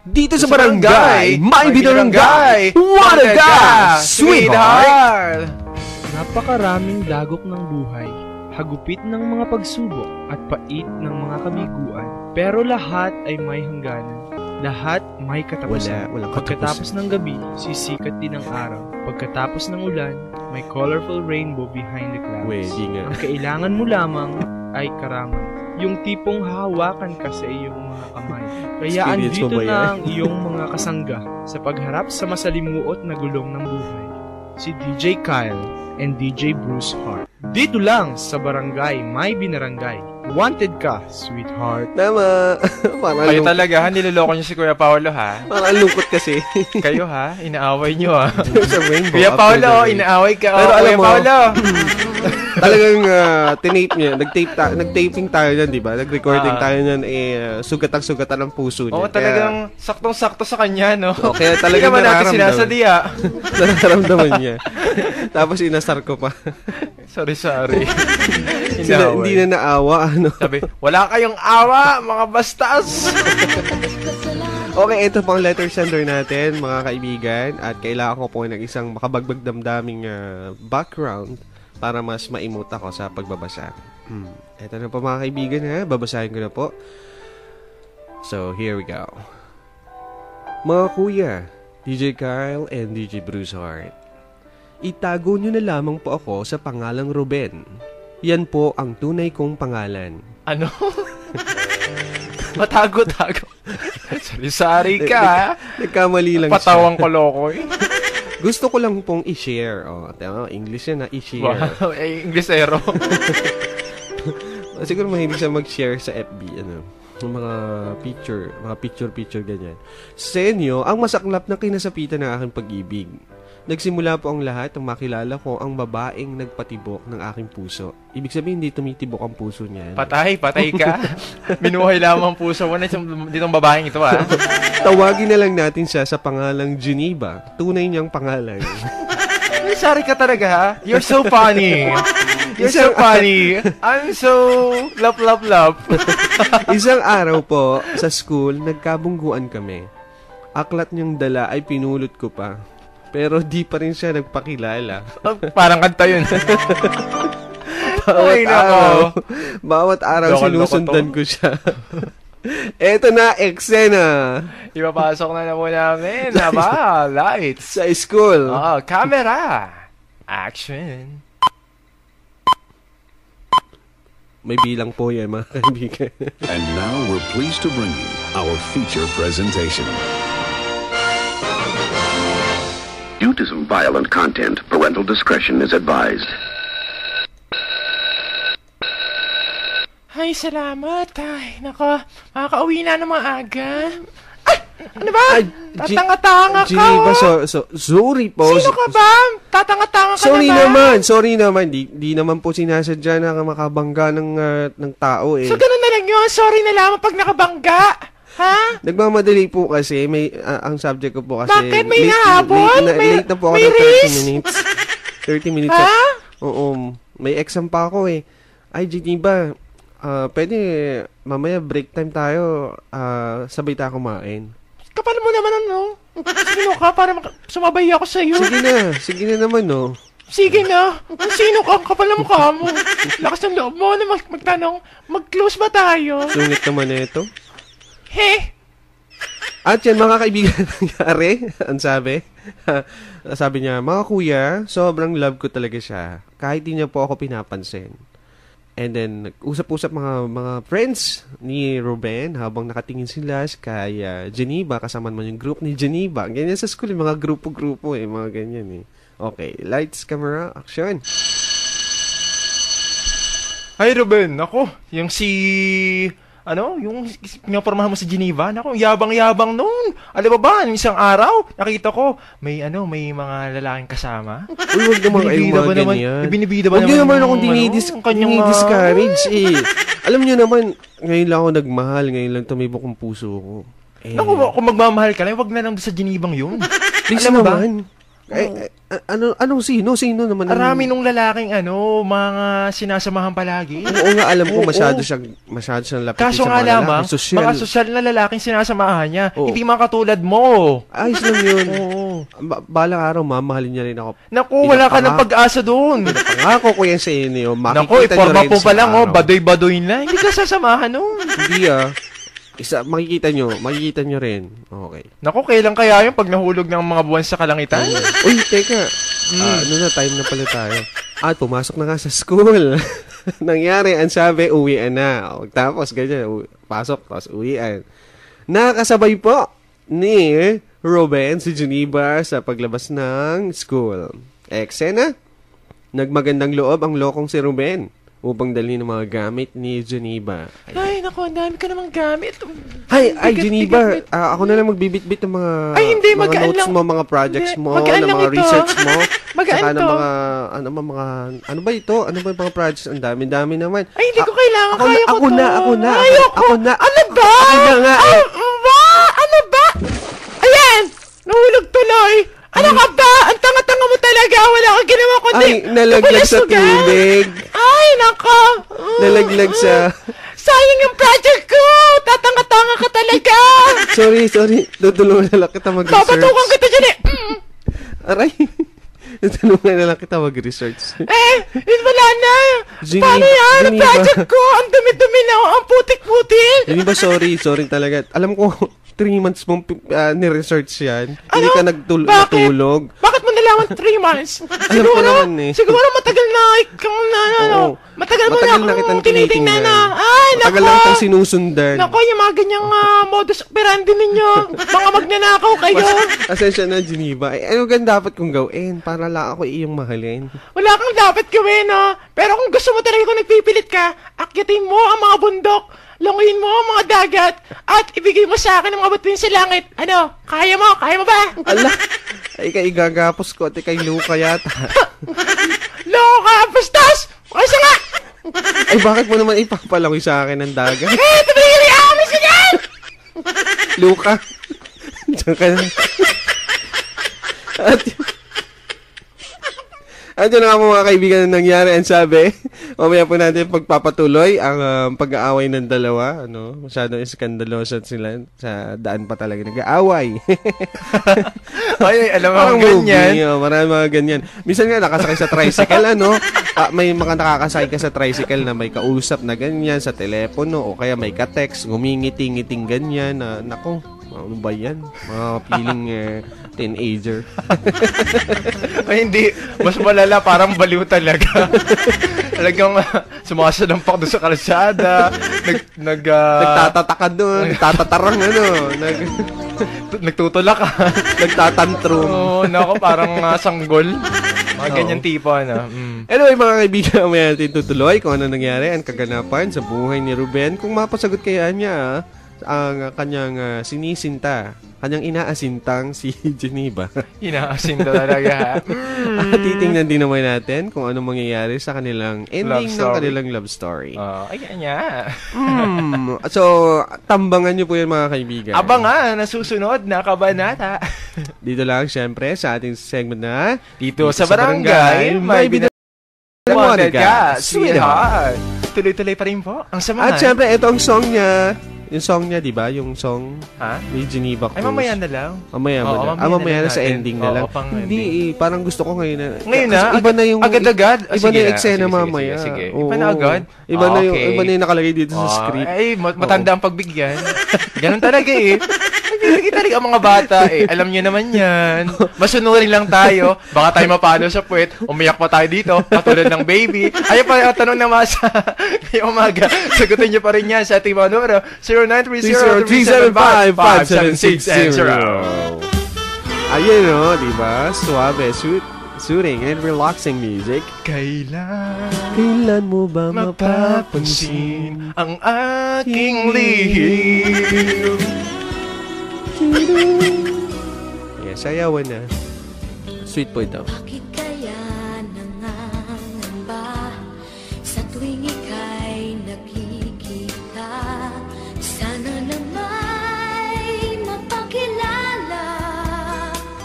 Dito sa barangay, may binarangay! What a ga, sweetheart! Napakaraming dagok ng buhay, hagupit ng mga pagsubok at pait ng mga kabiguan. Pero lahat ay may hangganan. Lahat may katapusan. Walang Pagkatapos ng gabi, sisikat din ang araw. Pagkatapos ng ulan, may colorful rainbow behind the clouds. Pwede nga. Ang kailangan mo lamang ay karamay. Yung tipong hahawakan ka sa iyong mga kamay. Kaya andito na ang iyong mga kasangga sa pagharap sa masalimuot na gulong ng buhay. Si DJ Kyle and DJ Bruce Hart. Dito lang sa barangay, may binarangay. Wanted ka, sweetheart. Tama. Kayo talaga, niloloko niyo si Kuya Paolo, ha? Parang lungkot kasi. Kayo, ha? Inaaway niyo, ha? Sa rainbow. Kuya Paolo, inaaway ka. Pero alam Kuya mo, Paolo. Talagang tinape niya. Nag-taping tayo niyan, di ba? Nag-recording tayo niyan, sugat-sugatan ng puso niya. Oo, talagang saktong-sakto sa kanya, no? Kaya talagang naman natin sinasadya. Nararamdaman niya. Tapos inasar ko pa. Sorry. Hindi na naawa, ano? Sabi, wala kayong awa, mga bastas! Okay, ito pang letter sender natin, mga kaibigan. At kailangan ko po ng isang makabagbag damdaming background para mas maimut ako sa pagbabasa. Ito na po mga kaibigan, ha? Babasahin ko na po. So, here we go. Mga kuya, DJ Kyle and DJ Bruce Hart. Itago nyo na lamang po ako sa pangalang Ruben. Yan po ang tunay kong pangalan. Ano? Matago-tago. Sorry ka. Nagkamali lang Patawang koloko eh. Gusto ko lang pong i-share. English yan na, i-share. Wow, Inglesero. Siguro mahilig siya mag-share sa FB, ng mga picture, ganyan. Sa inyo, ang masaklap na kinasapitan ng aking pag-ibig. Nagsimula po ang lahat nang makilala ko ang babaeng nagpatibok ng aking puso. Ibig sabihin, hindi tumitibok ang puso niya. Patay ka. Binuhay lamang ang puso mo na ditong babaeng ito, ha? Tawagin na lang natin siya sa pangalang Geneva. Tunay niyang pangalan. Sorry ka talaga, ha? You're so funny. You're so funny. I'm so love. Isang araw po, sa school, nagkabungguan kami. Aklat niyang dala ay pinulot ko pa. Pero di pa rin siya nagpakilala. Parang kanta yun. Bawat araw sinusundan ko siya. Eto na, eksena. Ipapasok na po namin. Lights. Sa school. Camera. Action. May bilang po yan, mga kaibigan. And now we're pleased to bring you our feature presentation. Due to some violent content, parental discretion is advised. Ay, salamat. Ay, nako. Makakauwi na ng maaga. Ay, ano ba? Tatanga-tanga ka. Geneva, sorry po. Sino ka ba? Tatanga-tanga ka Sorry naman. Di naman po sinasadya na makabangga ng tao eh. So, ganun na lang yun. Sorry na lamang pag nakabangga. Ha? Nagmamadali po kasi. Ang subject ko po kasi. Bakit? May nahabol? Late na po ako ng 30 minutes. 30 minutes. Ha? Oo. May exam pa ako eh. Ay, Geneva, pwede mamaya break time tayo. Sabay tayo kumain. Kapal mo naman Sino ka? Para sumabay ako sa'yo. Sige na naman Sige na. Sino ka? Kapal na mukha mo. Lakas ng loob mo na magtanong. Mag-close ba tayo? Sungit naman na ito. He? At yan, mga kaibigan, nangyari. Ang sabi. Sabi niya, mga kuya, sobrang love ko talaga siya. Kahit di niya po ako pinapansin. And then, usap-usap mga friends ni Ruben habang nakatingin sila kay Geneva. Kasama naman yung group ni Geneva. Ganyan sa school, mga grupo-grupo mga ganyan Okay, lights, camera, action. Hi Ruben, ako, yung pinapormahan mo sa Geneva, nako, yabang-yabang noon. Alam mo ba, isang araw, nakita ko, may mga lalaking kasama. Uy, wag naman kayo mga ganyan. Binibida ba naman? Huwag nyo naman akong dinidiscourage Alam nyo naman, ngayon lang ako nagmahal, ngayon lang tumibok ang puso ko. Naku, kung magmamahal ka lang, wag na lang sa Genevang yun. Please naman. Anong sino? Sino naman? Arami nung lalaking mga sinasamahan palagi. Oo nga, alam ko masyado siyang lapit Kaso sa nga mga lamang, lalaki. Social. mga sosyal na lalaking sinasamahan niya. Oo. Hindi mga katulad mo. Ayos lang yun. Oo. Balang araw, mamahalin niya rin ako. Naku, wala ka ng pag-asa doon. Pangako ko yan sa inyo. Naku, iporma po pa lang, badoy-badoy na. Hindi ka sasamahan noon. Hindi makikita nyo rin. Okay. Naku, kailan kaya yung pag nahulog ng mga buwan sa kalangitan? Uy, teka. Time na pala tayo. At pumasok na nga sa school. Nangyari, ang sabi, uwian na. Tapos, ganyan, pasok, tapos uwian. Nakasabay po ni Ruben si Geneva sa paglabas ng school. Eksena, nagmagandang loob ang lokong si Ruben upang dalhin ang mga gamit ni Geneva. Ay, naku, ang dami ka namang gamit. Ay, Geneva, ako na lang magbibitbit ng mga, hindi, mga notes mo, mga projects mo, ng mga research mo. Magaan to. Ano ba ito? Ano ba yung mga projects? Ang dami-dami naman. Ay, hindi ko kailangan. Kaya ko to. Ako na. Ano ba? Ano nga eh? Ano ba? Ayan! Nahulog tuloy. Ano ka ba? Ang tanga-tanga mo talaga. Wala kang ginawa kundi. Ay, nalaglag sa tubig. Ay, nako. Nalaglag sa... Sayang yung project ko. Tatanga-tanga ka talaga. Sorry. Tutulungan na lang kita mag-research. Papatukan kita dyan eh. Aray. Tutulungan na lang kita mag-research. Wala na. Paano yan? Ang project ko. Ang dumi-dumi na. Ang putik-putik. Hindi ba sorry talaga. Alam ko, 3 months mong ni-research yan. Hindi ka natulog. Bakit mo nalaman 3 months? Alam ko naman eh. Siguro matagal na ikaw Matagal mo na kitang tinitingnan na. Ay, nako. Matagal lang kitang sinusundan. Nako, yung mga ganyang modus operandi ninyo. Mga magnanakaw kayo. Asensya na, Geneva. Ano dapat kong gawin para lang ako iyong mahalin? Wala kang dapat gawin, no? Pero kung gusto mo talaga, kung nagpipilit ka, akyatin mo ang mga bundok. Languyin mo ang mga dagat at ibigay mo sa akin ang mga batuin sa langit. Ano? Kaya mo? Kaya mo ba? Ala, ay igagapos ko at kay Luca yata. Luca, bastos! Kasi nga! Ay, bakit mo naman ipapalangoy sa akin ng dagat? Tumigil yung amis ka dyan! Luca, diyan ka na. At yun nga mga kaibigan na nangyari. Ang sabi, mamaya po natin pagpapatuloy ang pag-aaway ng dalawa. Masyadong iskandaloso sila. Sa daan pa talaga nag-aaway. Ay, alam mo, ganyan. Marami mga ganyan. Minsan nga nakasakay sa tricycle, may mga nakakasakay ka sa tricycle na may kausap na ganyan sa telepono o kaya may ka-text, ngumingiti-ngiting ganyan. Nako, ano ba yan? Mga feeling teenager. Ay, hindi. Mas malala, parang baliw talaga. Talagang sumasalampak doon sa kalsada. Nagtatatakad doon. Nagtatatarang Nagtutulak ka. Nagtatantrum. Oo, nako, parang sanggol. Mga ganyan tipo, Anyway, mga kaibigan, may natin tutuloy kung ano nangyari ang kaganapan sa buhay ni Ruben. Kung mapasagot kaya niya ang kanyang sinisinta, kanyang inaasintang si Geneva. Inaasinta talaga. At titingnan din naman natin kung ano mangyayari sa kanilang ending ng kanilang love story. Ayan niya. So, tambangan niyo po yan mga kaibigan. Abangan na susunod na kabanata. Dito lang syempre sa ating segment na Dito sa Barangay, may binanwanted ka, sweetheart. Tuloy-tuloy pa rin po ang samahan. At syempre, ito ang song niya. Yung song niya, di ba? Yung song ni Geneva Cruz. Ay, mamaya na lang. Mamaya na sa ending na lang. Hindi, parang gusto ko ngayon na. Ngayon na? Iba na yung... Agad-agad? Iba na yung eksena mamaya. Sige. Iba na agad? Iba na yung nakalagay dito sa script. Ay, matanda ang pagbigyan. Ganun talaga eh. Nagbibigay talaga ang mga bata eh. Alam niyo naman yan. Masunurin lang tayo. Baka tayo mapalo sa puwet. Umiyak pa tayo dito. Katulad ng baby. Ayaw pa tanong na masa. Ngayong umaga. Sagutin niyo pa rin yan sa ating mga numero. 0930-375-5760. Ayun diba? Suave, soothing and relaxing music. Kailan mo ba mapapansin ang aking lihim? Yeah, sayawan na. Sweet po ito. Bakit